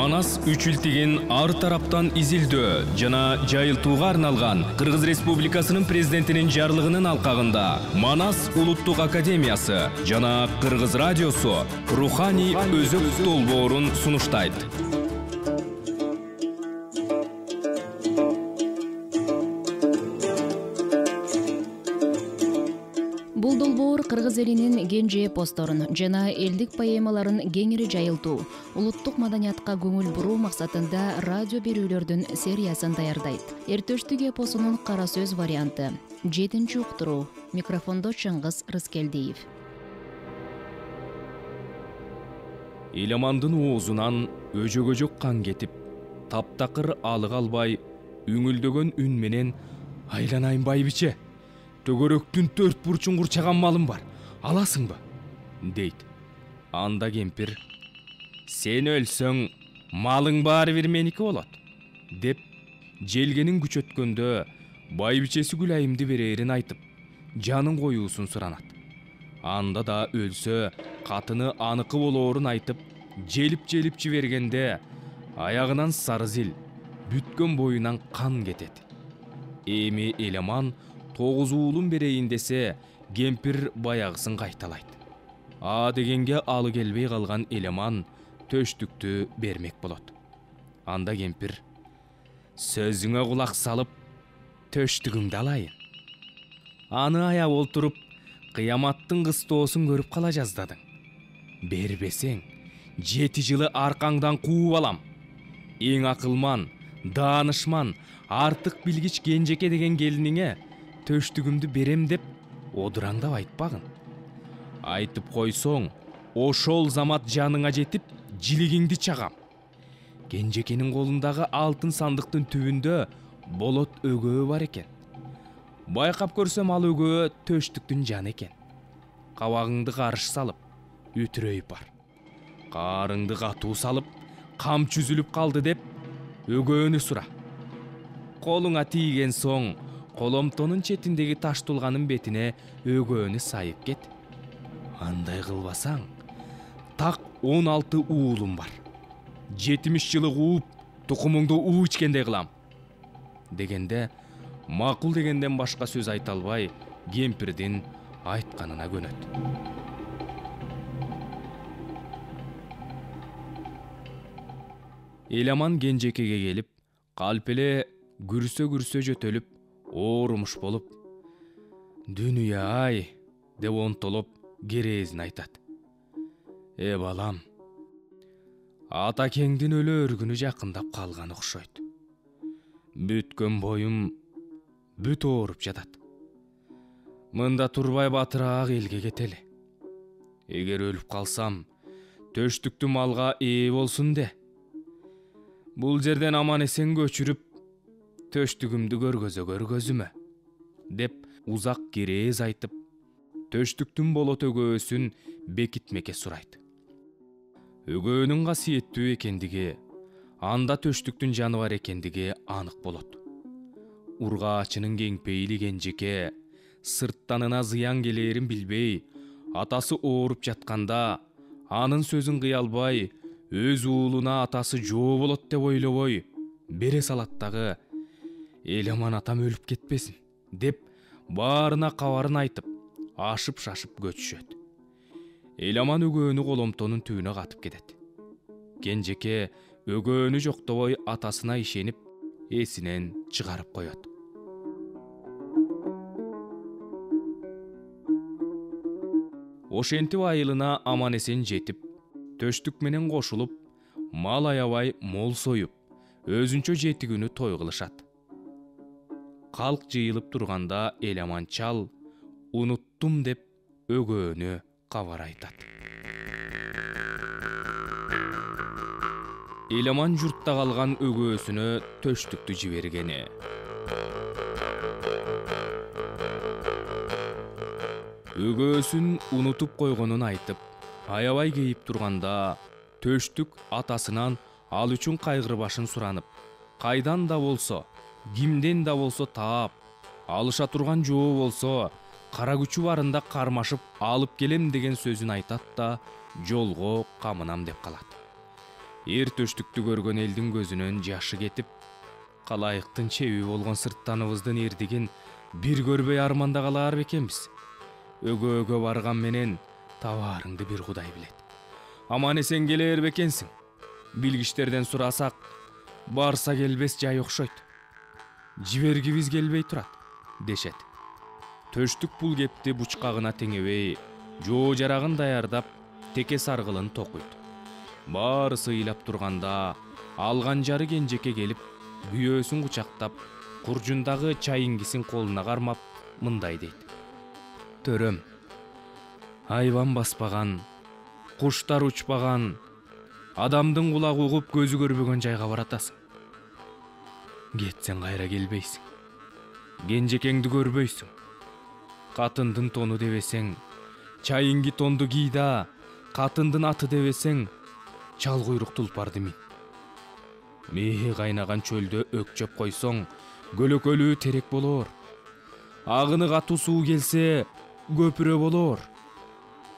Манас үчүлтеген ар тараптан изилдөө жана жайылтууга арналган Кыргыз Республикасынын президентинин жарлыгынын алкагында Манас улуттук академиясы жана Кыргыз радиосу руханий өзөк долбоорун сунуштайт. Бул долбоор кыргыз элинин кенже эпосторун жана элдик поэмаларын кеңири жайылтуу, улуттук маданиятка көңүл буруу максатында радио берүүлөрдүн сериясын даярдайт. Эртөштүк эпосунун кара сөз варианты. 7-чи уктуруу. Микрофондо Чыңгыз Рыскелдиев. Эламандын оозунан өжөгөжөк кан кетип, таптакыр алык албай, үңүлдөгөн үн менен «Айланайын байбиче, төгөрөктүн 4 бурчун курчаган малым бар, аласыңбы?» дейт. Анда кемпир «Сен өлсөң, малың баары бир меники болот» деп, желгенин күчөткөндө байбичеси Гүлайымды берерин айтып, жанын коюусун суранат. Анда да өлсө, катыны аныкы болоорун айтып, желип жибергенде аягынан сары зил, бүткөн боюнан кан кетет. Эми Эламан 9 уулун берейин десе, кемпир баягысын кайталайт. А дегенге алы келбей калган Эламан төштүктү бермек болот. Анда кемпир «Сөзүңө кулак салып, төштүгүңдү алайын. Аны аяп олтуруп, кыяматтын кыстоосун көрүп кала жаздадың. Бербесең, 7 жылы аркаңдан кууп алам. Эң акылман, даанышман, артык билгич кенжеке деген келиниңе төштүгүмдү берем деп одураңдап айтпагын. Айтып койсоң, ошол замат жаныңа жетип, жилигиңди чагам. Кенжекенин колундагы алтын сандыктын түбүндө болот өгөө бар экен. Байкап көрсөм ал өгөө төштүктүн жаны экен. Кабагыңды карыш салып, үтүрөйүп бар. Карыңды катуу салып, камчы үзүлүп калды деп өгөөнү сура. Колуңа тийген соң, коломтонун четиндеги таш тулганын бетине өгөөнү сайып кет. Андай кылбасаң, так 16 уулум бар. 70 жылы кууп, тукумуңду уу ичкендей кылам. Дегенде, макул дегенден башка сөз айта албай, кемпирдин айтканына көнөт. Эламан кенжекеге келип, калп эле күрсө жөтөлүп, оорумуш болуп, «Дүнүя-ай» деп онтолоп керезин айтат. Балам, атакеңдин өлөөргүнү жакындап калган окшойт. Бүткөн боюм бүт ооруп жатат. Мында турбай батыраак элге кетели. Эгер өлүп калсам, төштүктү малга ээ болсун де. Бул жерден аман эсен көчүрүп, төштүгүмдү көргөзүмө, деп узак керез айтып, төштүктүн болот өгөөсүн бекитмекке сурайт. Өгөөнүн касиеттүү экендиги, анда төштүктүн жаны бар экендиги анык болот. Ургаачынын кеңпейили кенжеке, сырттанына зыян келээрин билбей, атасы ооруп жатканда, анын сөзүн кыя албай, өз уулуна атасы жоо болот деп ойлобой, бере салат дагы, «Эламан атам өлүп кетпесин» деп баарына кабарын айтып, ашып-шашып көчүшөт. Эламан өгөөнү коломтонун түбүнө катып кетет. Кенжеке өгөөнү жоктобой атасына ишенип, эсинен чыгарып коет. Ошентип айылына аман эсен жетип, төштүк менен кошулуп, мал аябай мол союп, өзүнчө 7 күнү той кылышат. Калк жыйылып турганда Эламан чал «Унуттум» деп өгөөнү кабар айтат. Эламан журтта калган өгөөсүнө төштүктү жибергени. Өгөөсүн унутуп койгонун айтып, аябай кейип турганда, төштүк атасынан ал үчүн кайгыр башын суранып, кайдан да болсо, кимден да болсо таап, алыша турган жоо болсо, кара күчү барында кармашып алып келем деген сөзүн айтат да, жолго камынам деп калат. эр төштүктү көргөн элдин көзүнөн жашы кетип, калайыктын чеби болгон сырттаныбыздын эрдигин бир көрбөй арманда калаар бекенбиз. Өгөөгө барган менен табаарыңды бир Кудай билет. Аман эсен келер бекенсиң. Билгичтерден сурасак, барса келбес жай окшойт. Жибергибиз келбей турат, дешет. Төштүк бул кепти бучкагына теңебей, жоо жарагын даярдап, теке саргылын токуйт. Баарысы ыйлап турганда, алган жары кенжеке келип, бүйөөсүн кучактап, куржундагы чайиңгисин колуна кармап, мындай дейт. Төрөм, айбан баспаган, куштар учпаган, адамдын кулагы угуп көзү көрбөгөн жайга баратасың. Кетсең кайра келбейсиң. Кенжекеңди көрбөйсүң. Катындын тону дебесең, чайиңги тонду кийда, катындын аты дебесең, чал куйрук тулпарды мин. Мехи кайнаган чөлдө өкчөп койсоң, көлөкөлүү терек болоор. Агыны катуу суу келсе, көпүрө болоор.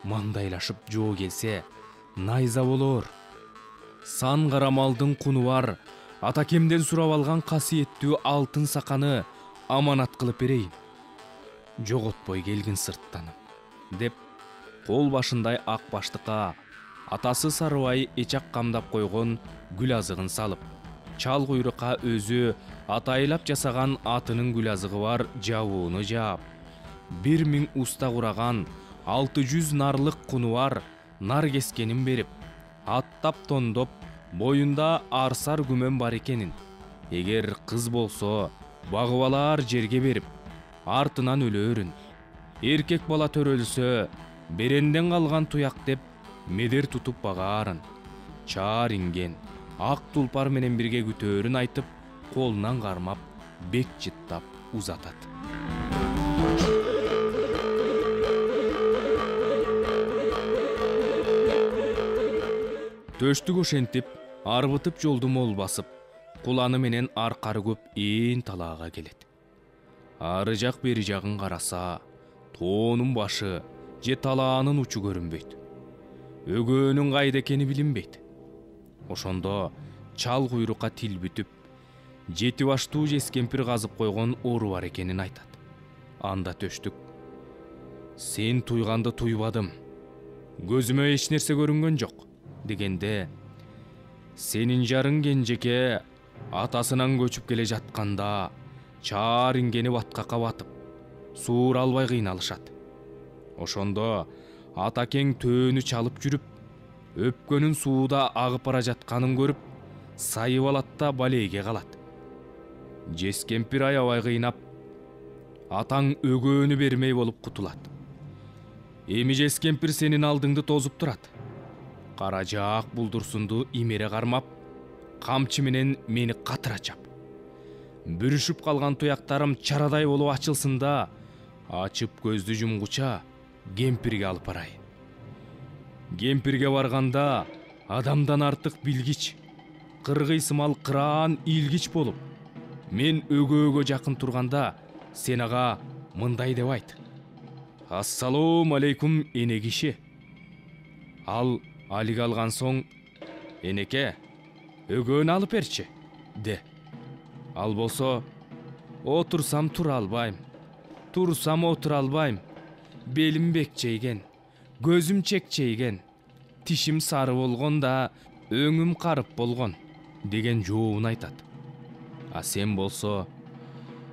Мандайлашып жоо келсе, найза болоор. Сан карамалдын куну бар, атакемден сурап алган касиеттүү алтын саканы аманат кылып берейин. Жоготпой келгин сырттаным, деп кол башындай ак баштыкка атасы Сарыбай эчак камдап койгон гүл азыгын салып, чал куйрукка өзү атайлап жасаган атынын гүл азыгы бар жабууну жаап, 1000 уста кураган 600 нарлык куну бар нар кескенин берип, аттап тондоп, боюнда арсар күмөн бар экенин, эгер кыз болсо багып алар жерге берип, артынан өлөөрүн. Эркек бала төрөлсө, беренден калган туяк деп медер тутуп багаарын. Чаар инген, ак тулпар менен бирге күтөөрүн айтып, колунан кармап, бек жыттап узатат. Төштүк ошентип, арбытып жолду мол басып, куланы менен аркары көп ээн талаага келет. Ары жак бери жагын караса, тоонун башы же талаанын учу көрүнбөйт. Өгөөнүн кайда экени билинбейт. Ошондо чал куйрукка тил бүтүп, 7 баштуу жескемпир казып койгон ору бар экенин айтат. Анда төштүк: "Сен туйганды туйбадым. Көзүмө эч нерсе көрүнгөн жок" дегенде, "Сенин жарың кенжеке атасынан көчүп келе жатканда, чаар ингени баткакка батып, суура албай кыйналышат. Ошондо атакең төөнү чалып жүрүп, өпкөнүн сууда агып бара жатканын көрүп, сайып алат да балейге калат. Жескемпир аябай кыйнап, атаң өгөөнү бермей болуп кутулат. Эми жескемпир сенин алдыңды тозуп турат. Кара жаак булдурсунду имере кармап, камчы менен мени катыра чап. Бүрүшүп калган туяктарым чарадай болуп ачылсын да, ачып көздү жумгуча кемпирге алып барайын. Кемпирге барганда адамдан артык билгич, кыргыйсымал кыраан илгич болуп, мен өгөөгө жакын турганда сен ага мындай деп айт: "Ассалому алейкум эне киши". Ал алик алган соң: "Энеке, өгөөнү алып берчи" де. Ал болсо: "Отурсам тура албайм, турсам отура албайм, белим бекчейген, көзүм чекчейген, тишим сары болгон да өңүм карып болгон" деген жообун айтат. А сен болсо: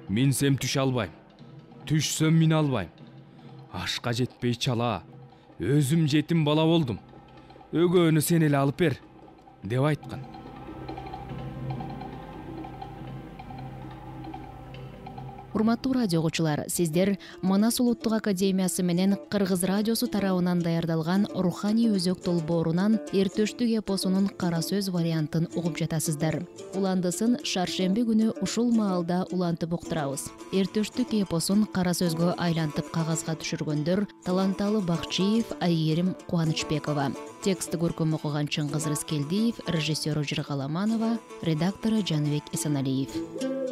"Минсем түшө албайм, түшсөм мине албайм, ашка жетпей чала, өзүм жетим бала болдум, өгөөнү сен эле алып бер" деп айткан. Урматтуу радио угуучулар, сиздер Манас улуттук академиясы менен Кыргыз радиосу тарабынан даярдалган руханий өзөк долбоорунан Эртөштүк эпосунун кара сөз вариантын угуп жатасыздар. Уландысын шаршемби күнү ушул маалда улантып уктурабыз. Эртөштүк эпосун кара сөзгө айлантып кагазга түшүргөндөр Таланталы Бакчиев, Айгерим Кубанычбекова. Текстти көркөм окуган Чыңгыз Рыскелдиев, режиссеру Жыргаламанова, редактору Жаныбек Эсеналиев.